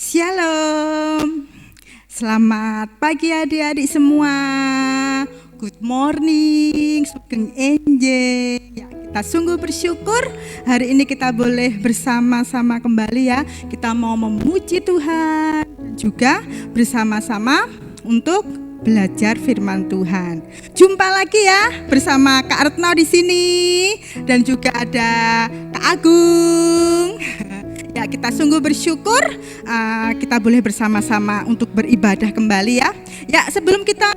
Shalom, selamat pagi adik-adik semua. Good morning, Sugeng Enje. Ya, kita sungguh bersyukur hari ini kita boleh bersama-sama kembali ya. Kita mau memuji Tuhan dan juga bersama-sama untuk belajar firman Tuhan. Jumpa lagi ya bersama Kak Retno di sini dan juga ada Kak Agung. Ya, kita sungguh bersyukur kita boleh bersama-sama untuk beribadah kembali ya. Ya, sebelum kita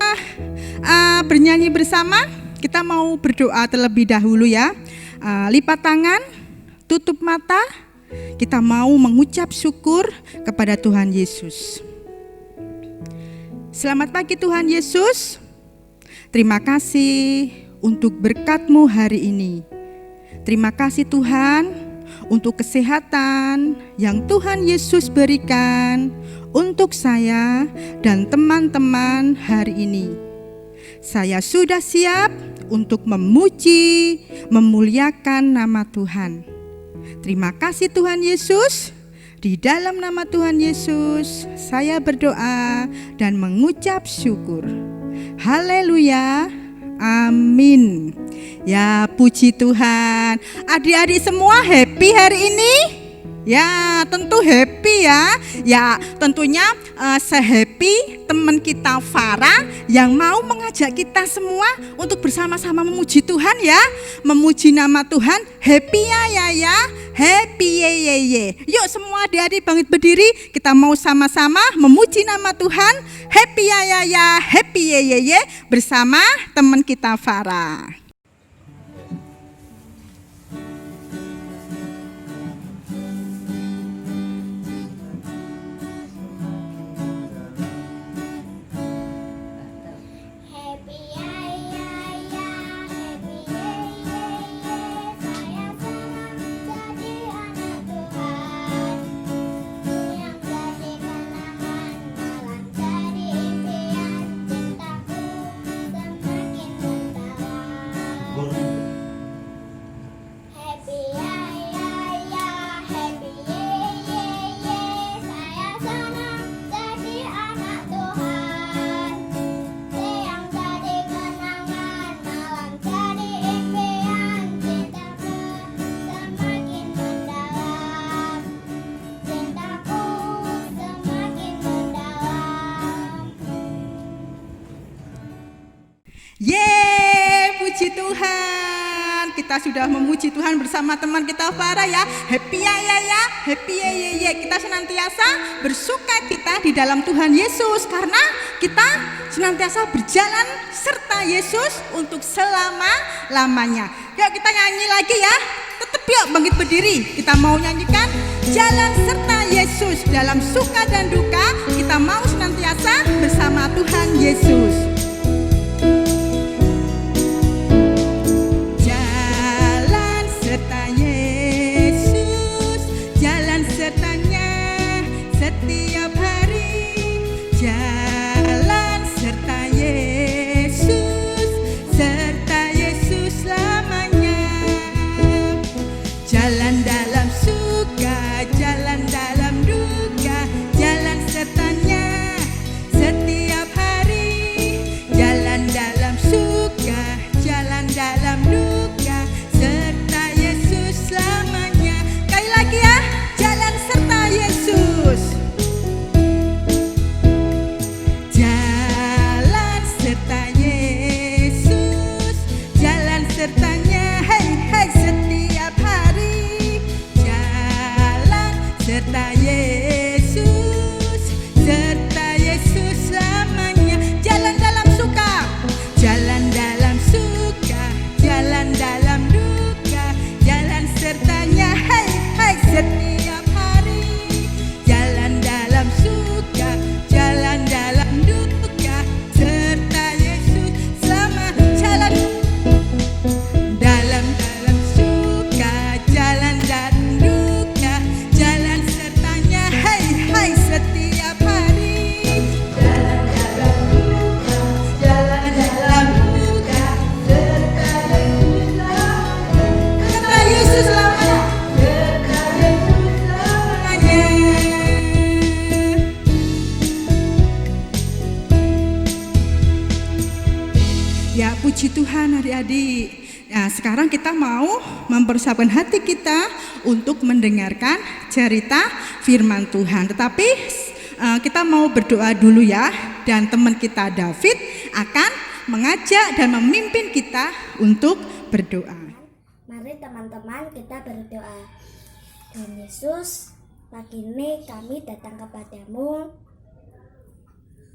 bernyanyi bersama, kita mau berdoa terlebih dahulu ya. Lipat tangan, tutup mata, kita mau mengucap syukur kepada Tuhan Yesus. Selamat pagi Tuhan Yesus. Terima kasih untuk berkat-Mu hari ini. Terima kasih Tuhan untuk kesehatan yang Tuhan Yesus berikan untuk saya dan teman-teman hari ini. Saya sudah siap untuk memuji, memuliakan nama Tuhan. Terima kasih Tuhan Yesus. Di dalam nama Tuhan Yesus, saya berdoa dan mengucap syukur. Haleluya. Amin. Ya, puji Tuhan. Adik-adik semua happy hari ini? Ya, tentu happy ya. Ya, tentunya sehappy teman kita Farah yang mau mengajak kita semua untuk bersama-sama memuji Tuhan ya. Memuji nama Tuhan. Happy ya. Happy ye. Yuk semua adik-adik bangkit berdiri. Kita mau sama-sama memuji nama Tuhan. Happy ya. Happy ye bersama teman kita Farah. Yeay, puji Tuhan. Kita sudah memuji Tuhan bersama teman kita Farah ya. Happy ya. Happy ye. Kita senantiasa bersuka cita di dalam Tuhan Yesus karena kita senantiasa berjalan serta Yesus untuk selama-lamanya. Yuk kita nyanyi lagi ya. Tetap yuk bangkit berdiri. Kita mau nyanyikan jalan serta Yesus dalam suka dan duka. Kita mau senantiasa bersama Tuhan Yesus. Setiap hari jalan serta Yesus selamanya. Jalan dalam suka, jalan dalam duka, jalan sertanya setiap hari. Jalan dalam suka, jalan dalam duka, serta Yesus selamanya. Sekali lagi ya, jalan serta Yesus. Sertanya, hey, setiap hari jalan serta Yesus selamanya. Jalan dalam suka, jalan dalam suka, jalan dalam duka, jalan sertanya, hey, setiap hari jalan dalam suka, jalan dalam duka, serta Yesus selama jalan dalam suka, jalan dan duka, jalan sertanya, hey, puji Tuhan adik-adik. Nah, sekarang kita mau mempersiapkan hati kita untuk mendengarkan cerita firman Tuhan. Tetapi kita mau berdoa dulu ya. Dan teman kita David akan mengajak dan memimpin kita untuk berdoa. Mari teman-teman kita berdoa. Tuhan Yesus, pagi ini kami datang kepadamu.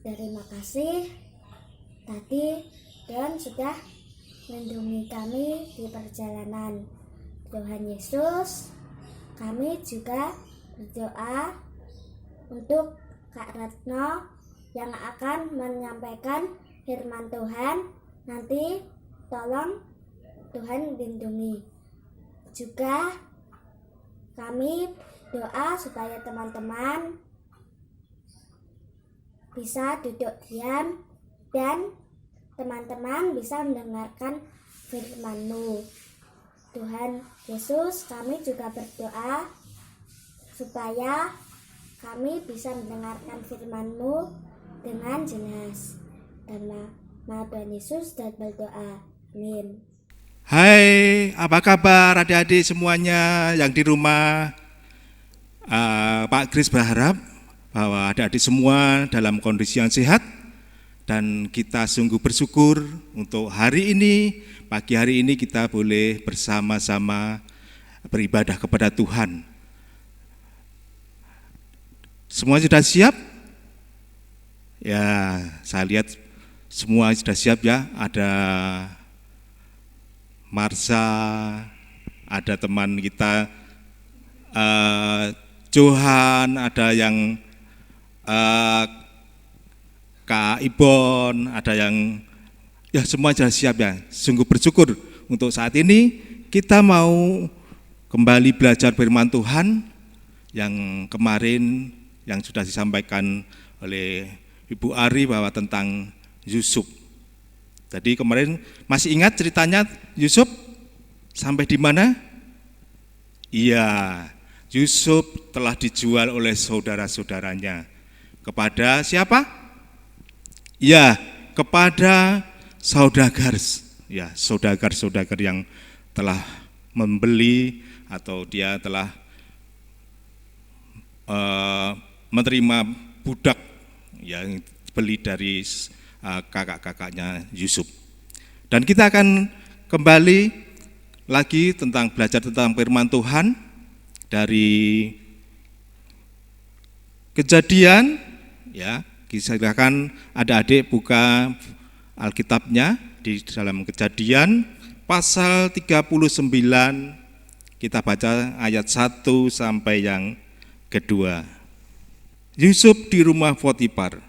Terima kasih tadi Tuhan sudah melindungi kami di perjalanan. Tuhan Yesus, kami juga berdoa untuk Kak Ratno yang akan menyampaikan firman Tuhan. Nanti tolong Tuhan lindungi. Juga kami doa supaya teman-teman bisa duduk diam dan teman-teman bisa mendengarkan firman-Mu. Tuhan Yesus, kami juga berdoa supaya kami bisa mendengarkan firman-Mu dengan jelas. Dalam nama Tuhan Yesus dan berdoa. Amin. Hai, apa kabar adik-adik semuanya yang di rumah? Pak Kris berharap bahwa adik-adik semua dalam kondisi yang sehat, dan kita sungguh bersyukur untuk hari ini, pagi hari ini kita boleh bersama-sama beribadah kepada Tuhan. Semua sudah siap? Ya, saya lihat semua sudah siap ya. Ada Marsha, ada teman kita Johan, ada yang Kak Ibon, ada yang ya semua sudah siap ya. Sungguh bersyukur untuk saat ini kita mau kembali belajar firman Tuhan yang kemarin yang sudah disampaikan oleh Ibu Ari bahwa tentang Yusuf. Jadi kemarin masih ingat ceritanya Yusuf sampai di mana? Iya, Yusuf telah dijual oleh saudara-saudaranya. Kepada siapa? Ya, kepada saudagar. Ya, saudagar-saudagar yang telah membeli atau dia telah menerima budak yang beli dari kakak-kakaknya Yusuf. Dan kita akan kembali lagi tentang belajar tentang firman Tuhan dari Kejadian. Ya, silakan adik-adik buka Alkitabnya di dalam Kejadian pasal 39. Kita baca ayat 1 sampai yang kedua. Yusuf di rumah Potifar.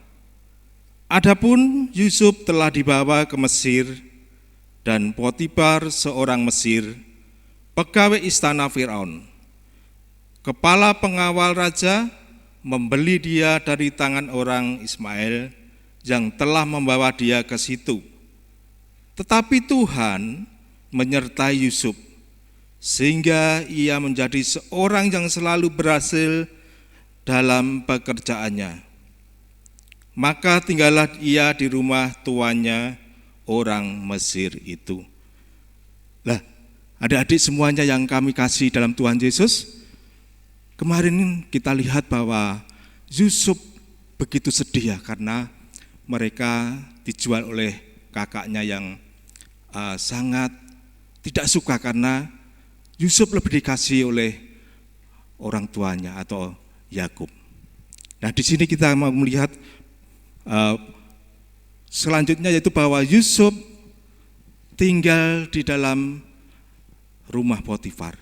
Adapun Yusuf telah dibawa ke Mesir, dan Potifar seorang Mesir, pegawai istana Firaun, kepala pengawal raja, membeli dia dari tangan orang Ismail yang telah membawa dia ke situ. Tetapi Tuhan menyertai Yusuf, sehingga ia menjadi seorang yang selalu berhasil dalam pekerjaannya. Maka tinggallah ia di rumah tuannya orang Mesir itu. Lah, adik-adik semuanya yang kami kasih dalam Tuhan Yesus, kemarin kita lihat bahwa Yusuf begitu sedih ya, karena mereka dijual oleh kakaknya yang sangat tidak suka karena Yusuf lebih dikasih oleh orang tuanya atau Yakub. Nah, di sini kita mau melihat selanjutnya, yaitu bahwa Yusuf tinggal di dalam rumah Potifar.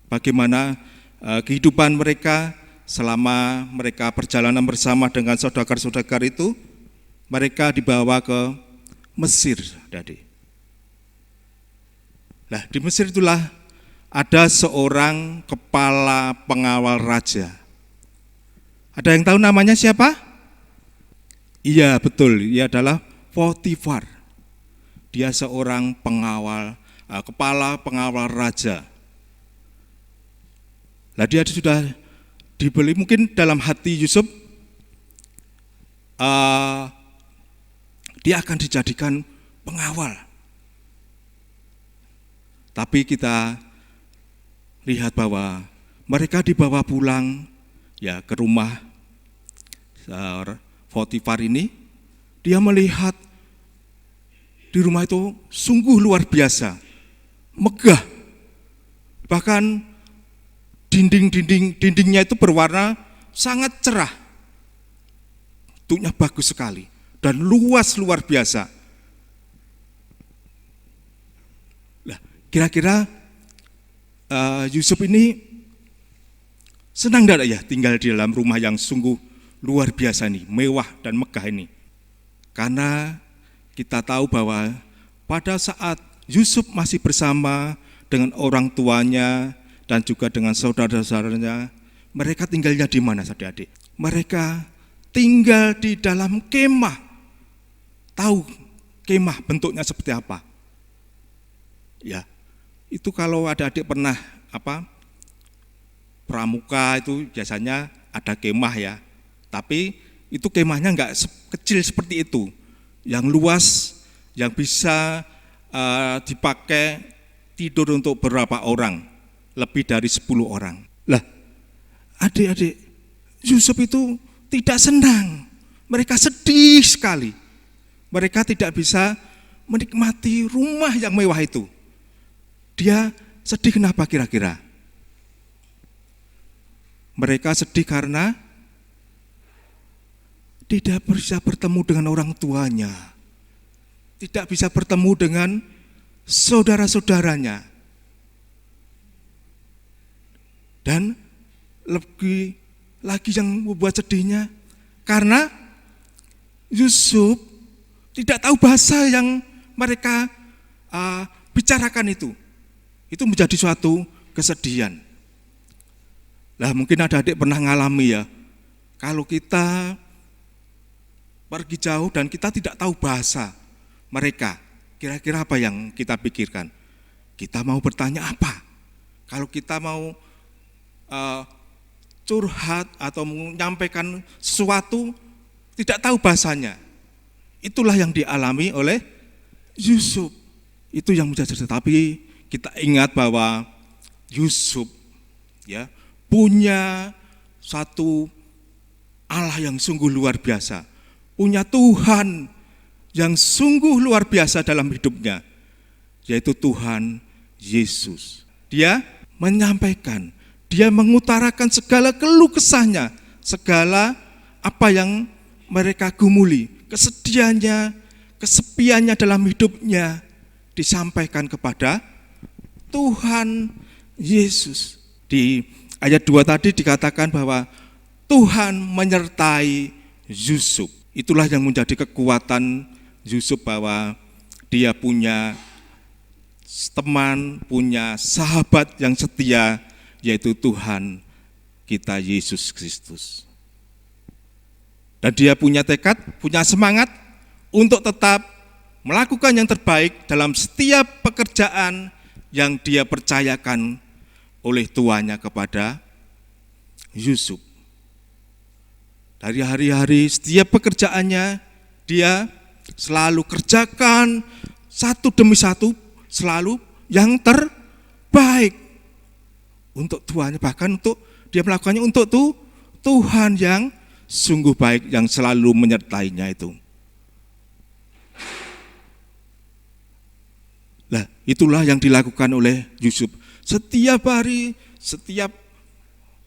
Bagaimana kehidupan mereka selama mereka perjalanan bersama dengan saudagar-saudagar itu, mereka dibawa ke Mesir. Nah, di Mesir itulah ada seorang kepala pengawal raja. Ada yang tahu namanya siapa? Iya, betul, ia adalah Potifar. Dia seorang pengawal, kepala pengawal raja. Nah, dia sudah dibeli, mungkin dalam hati Yusuf dia akan dijadikan pengawal. Tapi kita lihat bahwa mereka dibawa pulang ya ke rumah Potifar ini. Dia melihat di rumah itu sungguh luar biasa, megah. Bahkan dindingnya itu berwarna sangat cerah. Bentuknya bagus sekali dan luas luar biasa. Nah, kira-kira Yusuf ini senang tidak ya tinggal di dalam rumah yang sungguh luar biasa nih, mewah dan megah ini. Karena kita tahu bahwa pada saat Yusuf masih bersama dengan orang tuanya dan juga dengan saudara-saudaranya, mereka tinggalnya di mana adik-adik? Mereka tinggal di dalam kemah. Tahu kemah bentuknya seperti apa? Ya, itu kalau adik-adik pernah pramuka itu biasanya ada kemah ya. Tapi itu kemahnya enggak kecil seperti itu. Yang luas, yang bisa dipakai tidur untuk berapa orang? Lebih dari 10 orang. Lah, adik-adik, Yusuf itu tidak senang. Mereka sedih sekali. Mereka tidak bisa menikmati rumah yang mewah itu. Dia sedih kenapa kira-kira? Mereka sedih karena tidak bisa bertemu dengan orang tuanya. Tidak bisa bertemu dengan saudara-saudaranya. Dan lebih lagi yang membuat sedihnya, karena Yusuf tidak tahu bahasa yang mereka bicarakan itu. Itu menjadi suatu kesedihan. Lah mungkin ada adik pernah ngalami ya, kalau kita pergi jauh dan kita tidak tahu bahasa mereka, kira-kira apa yang kita pikirkan? Kita mau bertanya apa? Kalau kita mau curhat atau menyampaikan sesuatu, tidak tahu bahasanya. Itulah yang dialami oleh Yusuf. Itu yang menjadi cerita. Tapi kita ingat bahwa Yusuf ya punya satu Allah yang sungguh luar biasa. Punya Tuhan yang sungguh luar biasa dalam hidupnya, yaitu Tuhan Yesus. Dia menyampaikan, dia mengutarakan segala keluh kesahnya, segala apa yang mereka gumuli, kesedihannya, kesepiannya dalam hidupnya, disampaikan kepada Tuhan Yesus. Di ayat 2 tadi dikatakan bahwa Tuhan menyertai Yusuf. Itulah yang menjadi kekuatan Yusuf, bahwa dia punya teman, punya sahabat yang setia, yaitu Tuhan kita Yesus Kristus. Dan dia punya tekad, punya semangat untuk tetap melakukan yang terbaik dalam setiap pekerjaan yang dia percayakan oleh tuannya kepada Yusuf. Dari hari-hari setiap pekerjaannya dia selalu kerjakan satu demi satu, selalu yang terbaik untuk tuannya, bahkan untuk dia melakukannya untuk Tuhan yang sungguh baik yang selalu menyertainya itu. Nah, itulah yang dilakukan oleh Yusuf. Setiap hari, setiap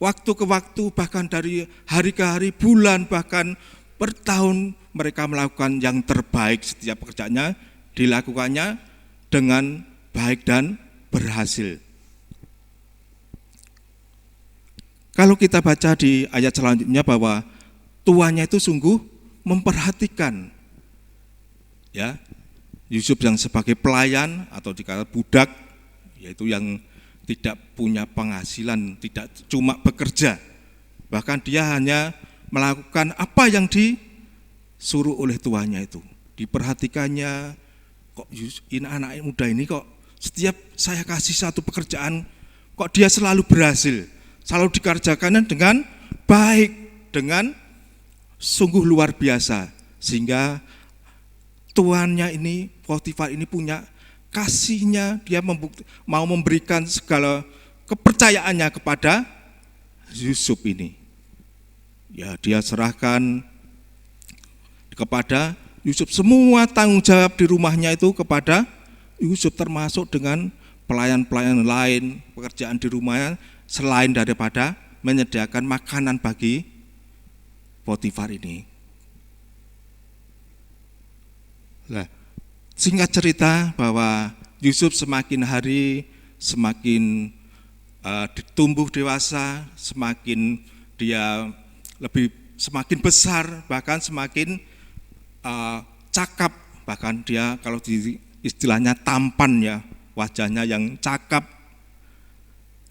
waktu ke waktu, bahkan dari hari ke hari, bulan, bahkan per tahun, mereka melakukan yang terbaik. Setiap pekerjaannya dilakukannya dengan baik dan berhasil. Kalau kita baca di ayat selanjutnya bahwa tuannya itu sungguh memperhatikan ya Yusuf yang sebagai pelayan atau dikatakan budak, yaitu yang tidak punya penghasilan, tidak cuma bekerja, bahkan dia hanya melakukan apa yang disuruh oleh tuannya itu. Diperhatikannya, kok ini anak muda ini kok setiap saya kasih satu pekerjaan, kok dia selalu berhasil, selalu dikerjakannya dengan baik, dengan sungguh luar biasa, sehingga tuannya ini, Potifar ini punya kasihnya, dia mau memberikan segala kepercayaannya kepada Yusuf ini. Ya, dia serahkan kepada Yusuf semua tanggung jawab di rumahnya itu kepada Yusuf, termasuk dengan pelayan-pelayan lain, pekerjaan di rumahnya selain daripada menyediakan makanan bagi Potifar ini. Nah, singkat cerita bahwa Yusuf semakin hari semakin tumbuh dewasa, semakin dia semakin besar, bahkan semakin cakap, bahkan dia kalau istilahnya tampan ya, wajahnya yang cakap.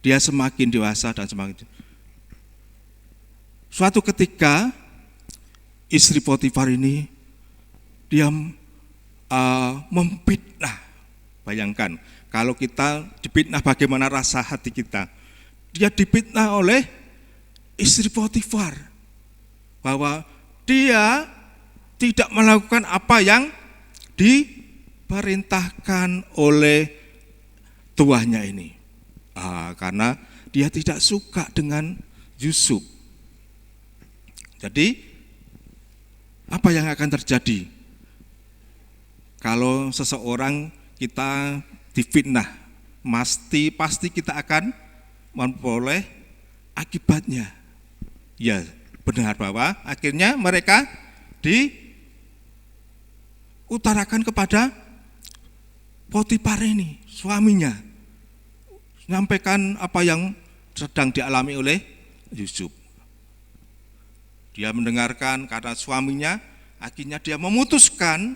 Dia semakin dewasa dan semakin. Suatu ketika istri Potifar ini dia memfitnah. Bayangkan kalau kita difitnah, bagaimana rasa hati kita. Dia difitnah oleh istri Potifar bahwa dia tidak melakukan apa yang diperintahkan oleh tuannya ini. Karena dia tidak suka dengan Yusuf. Jadi apa yang akan terjadi kalau seseorang kita difitnah? Pasti kita akan memperoleh akibatnya. Ya, benar bahwa akhirnya mereka diutarakan kepada Potifar ini, suaminya, menyampaikan apa yang sedang dialami oleh Yusuf. Dia mendengarkan karena suaminya, akhirnya dia memutuskan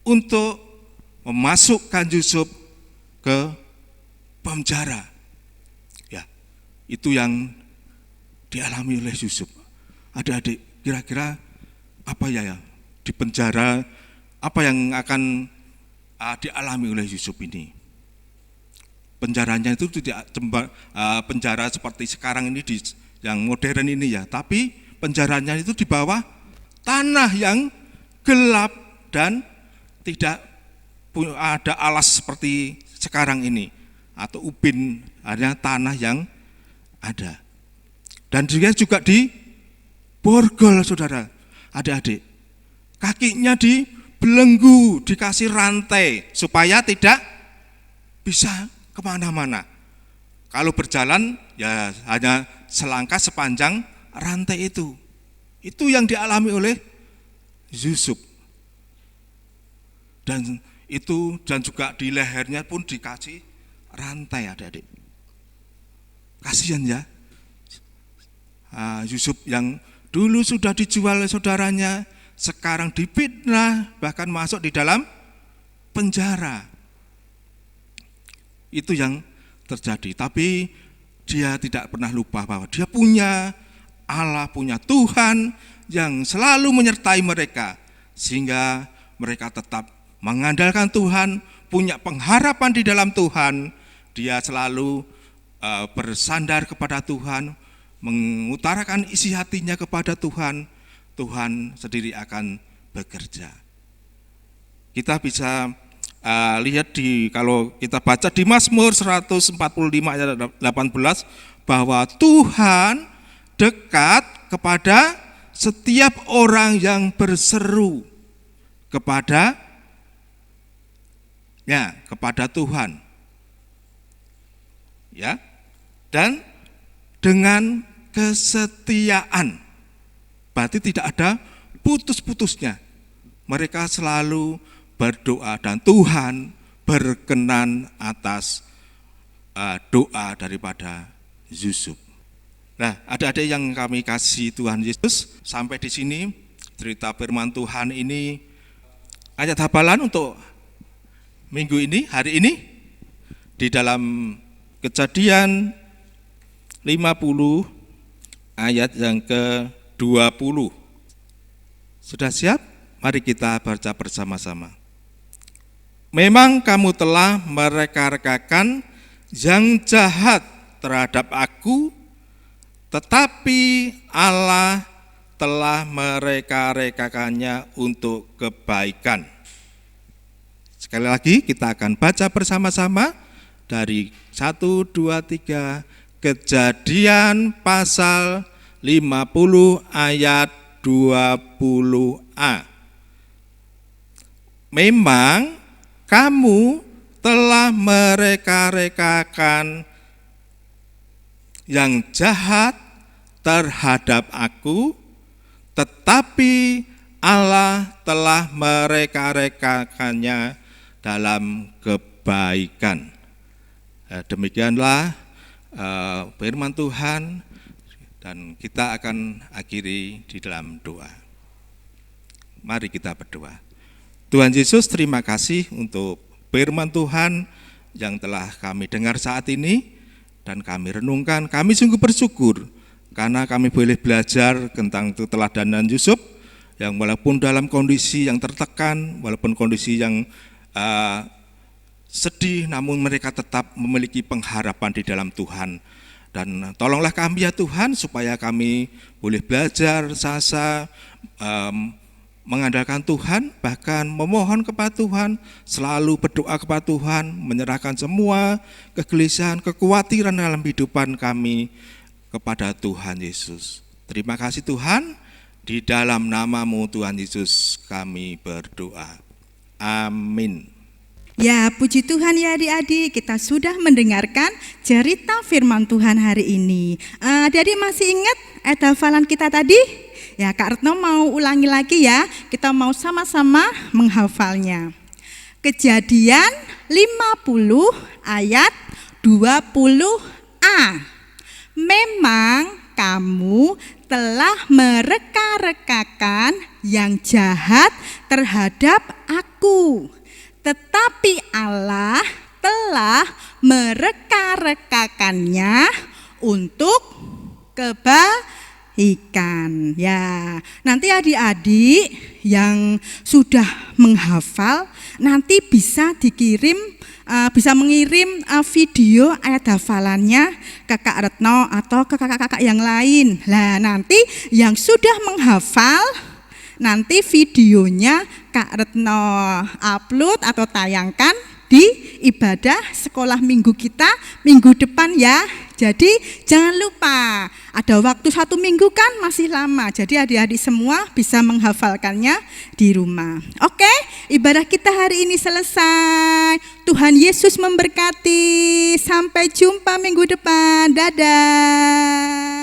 untuk memasukkan Yusuf ke penjara. Ya, itu yang dialami oleh Yusuf. Adik-adik, kira-kira apa ya di penjara, apa yang akan dialami oleh Yusuf ini? Penjaranya itu tidak penjara seperti sekarang ini yang modern ini ya, tapi penjaranya itu di bawah tanah yang gelap dan tidak ada alas seperti sekarang ini atau ubin, hanya tanah yang ada. Dan juga di borgol, saudara, adik-adik, kakinya dibelenggu, dikasih rantai supaya tidak bisa kemana-mana. Kalau berjalan ya hanya selangkah sepanjang rantai itu. Itu yang dialami oleh Yusuf. Dan juga di lehernya pun dikasih rantai, adik-adik. Kasihan ya. Yusuf yang dulu sudah dijual oleh saudaranya, sekarang difitnah, bahkan masuk di dalam penjara. Itu yang terjadi. Tapi dia tidak pernah lupa bahwa dia punya Allah, punya Tuhan yang selalu menyertai mereka, sehingga mereka tetap mengandalkan Tuhan, punya pengharapan di dalam Tuhan. Dia selalu bersandar kepada Tuhan, mengutarakan isi hatinya kepada Tuhan. Tuhan sendiri akan bekerja. Kita bisa lihat kalau kita baca di Mazmur 145 ayat 18 bahwa Tuhan dekat kepada setiap orang yang berseru kepada Tuhan. Ya. Dan dengan kesetiaan. Berarti tidak ada putus-putusnya. Mereka selalu berdoa dan Tuhan berkenan atas doa daripada Yusuf. Nah, adik-adik yang kami kasih Tuhan Yesus, sampai di sini cerita firman Tuhan ini, ayat hafalan untuk minggu ini, hari ini, di dalam Kejadian 50 ayat yang ke-20. Sudah siap? Mari kita baca bersama-sama. Memang kamu telah mereka-rekakan yang jahat terhadap aku, tetapi Allah telah mereka-rekakannya untuk kebaikan. Sekali lagi kita akan baca bersama-sama dari 1, 2, 3, Kejadian pasal 50 ayat 20a. Memang kamu telah mereka-rekakan yang jahat terhadap aku, tetapi Allah telah mereka-rekakannya dalam kebaikan. Demikianlah firman Tuhan, dan kita akan akhiri di dalam doa. Mari kita berdoa. Tuhan Yesus, terima kasih untuk firman Tuhan yang telah kami dengar saat ini dan kami renungkan. Kami sungguh bersyukur karena kami boleh belajar tentang keteladanan Yusuf yang walaupun dalam kondisi yang tertekan, walaupun kondisi yang sedih, namun mereka tetap memiliki pengharapan di dalam Tuhan. Dan tolonglah kami ya Tuhan, supaya kami boleh belajar mengandalkan Tuhan, bahkan memohon kepada Tuhan, selalu berdoa kepada Tuhan, menyerahkan semua kegelisahan, kekhawatiran dalam kehidupan kami kepada Tuhan Yesus. Terima kasih Tuhan, di dalam nama-Mu Tuhan Yesus kami berdoa. Amin. Ya, puji Tuhan ya adik-adik, kita sudah mendengarkan cerita firman Tuhan hari ini. Adik-adik masih ingat ayat hafalan kita tadi? Ya, Kak Retno mau ulangi lagi ya, kita mau sama-sama menghafalnya. Kejadian 50 ayat 20a. Memang kamu telah mereka-rekakan yang jahat terhadap aku, tetapi Allah telah mereka-rekakannya untuk kebaikan. Ya, nanti adik-adik yang sudah menghafal nanti bisa mengirim video ayat hafalannya ke Kak Retno atau ke kakak-kakak yang lain. Nah, nanti yang sudah menghafal, nanti videonya Kak Retno upload atau tayangkan di ibadah sekolah minggu kita minggu depan ya. Jadi jangan lupa, ada waktu 1 minggu kan masih lama. Jadi adik-adik semua bisa menghafalkannya di rumah. Oke, ibadah kita hari ini selesai. Tuhan Yesus memberkati. Sampai jumpa minggu depan. Dadah.